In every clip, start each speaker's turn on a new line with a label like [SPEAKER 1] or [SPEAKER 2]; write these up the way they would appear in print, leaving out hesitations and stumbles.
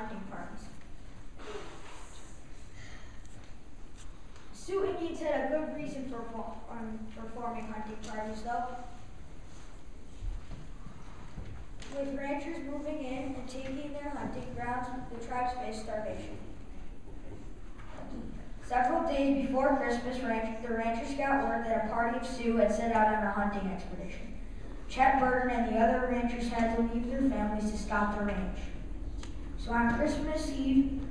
[SPEAKER 1] hunting parties. Sioux Indians had a good reason for forming hunting parties, though. With ranchers moving in and taking their hunting grounds, the tribes faced starvation. Several days before Christmas, the ranchers got word that a party of Sioux had set out on a hunting expedition. Chet Burton and the other ranchers had to leave their families to scout the range. So on Christmas Eve,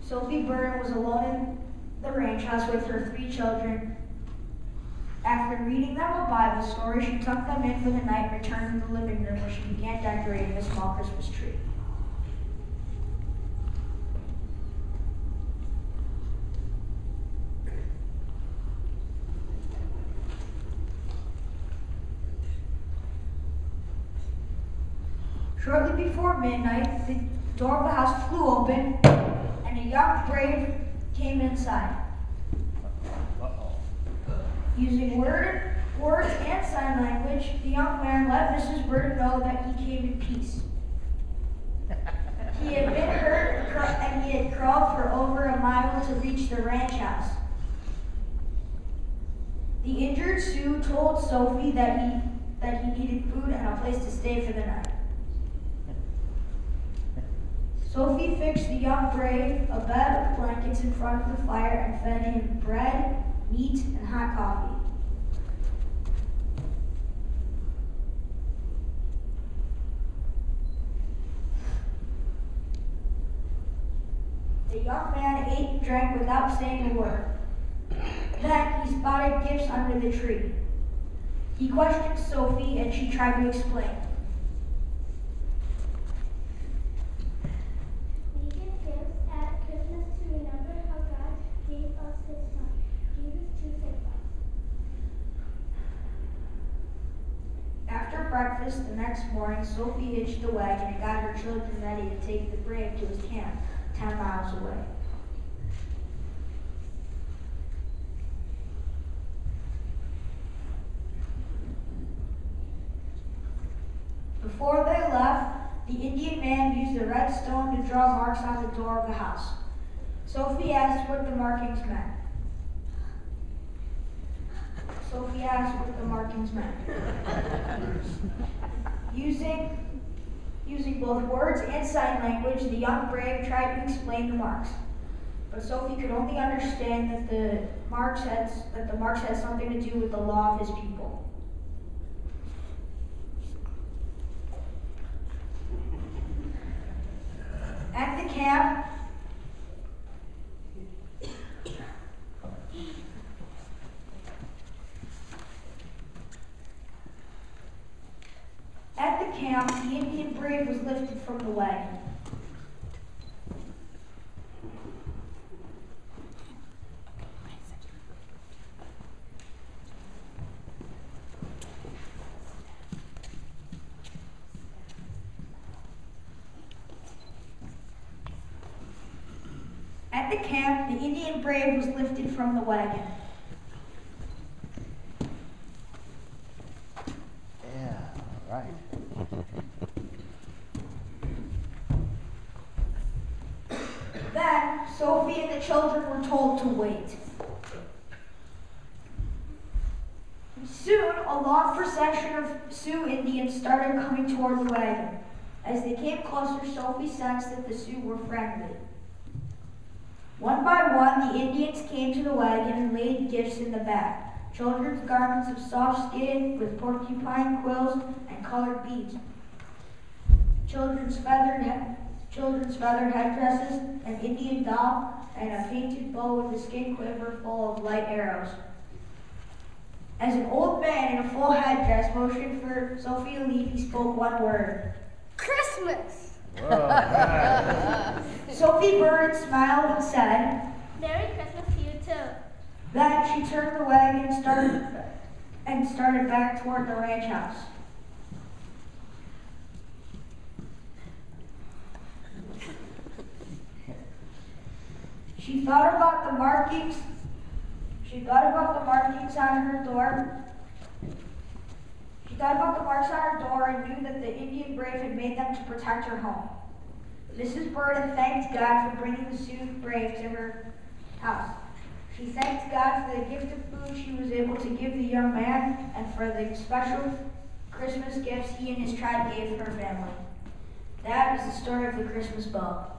[SPEAKER 1] Sophie Burton was alone in the ranch house with her 3 children. After reading them a Bible story, she tucked them in for the night and returned to the living room where she began decorating a small Christmas tree. Shortly before midnight, the door of the house flew open, and a young brave came inside. Using words and sign language, the young man let Mrs. Burton know that he came in peace. He had been hurt and he had crawled for over a mile to reach the ranch house. The injured Sioux told Sophie that he needed food and a place to stay for the night. Sophie fixed the young brave a bed of blankets in front of the fire and fed him bread, meat, and hot coffee. The young man ate and drank without saying a word. Then he spotted gifts under the tree. He questioned Sophie and she tried to explain.
[SPEAKER 2] We give gifts at Christmas to remember how God gave us His Son, Jesus, to save us.
[SPEAKER 1] After breakfast the next morning, Sophie hitched the wagon and got her children ready to take the brave to his camp 10 miles away. Before they left, the Indian man used a red stone to draw marks on the door of the house. Sophie asked what the markings meant. Using both words and sign language, the young brave tried to explain the marks. But Sophie could only understand that the marks had something to do with the law of his people. At the camp, the Indian brave was lifted from the wagon. At the camp, the Indian brave was lifted from the wagon.
[SPEAKER 3] Yeah, right.
[SPEAKER 1] Then, Sophie and the children were told to wait. Soon, a long procession of Sioux Indians started coming toward the wagon. As they came closer, Sophie sensed that the Sioux were friendly. One by one, the Indians came to the wagon and laid gifts in the back. Children's garments of soft skin with porcupine quills and colored beads. Children's feathered headdresses, an Indian doll, and a painted bow with a skin quiver full of light arrows. As an old man in a full headdress motioned for Sophie to leave, he spoke one word.
[SPEAKER 2] Christmas!
[SPEAKER 1] Sophie Burton smiled and said,
[SPEAKER 2] Merry Christmas to you too.
[SPEAKER 1] Then she turned the wagon and started back toward the ranch house. She thought about the markings on her door. She thought about the marks on her door and knew that the Indian brave had made them to protect her home. Mrs. Burden thanked God for bringing the Sioux brave to her house. She thanked God for the gift of food she was able to give the young man and for the special Christmas gifts he and his tribe gave her family. That is the story of the Christmas bell.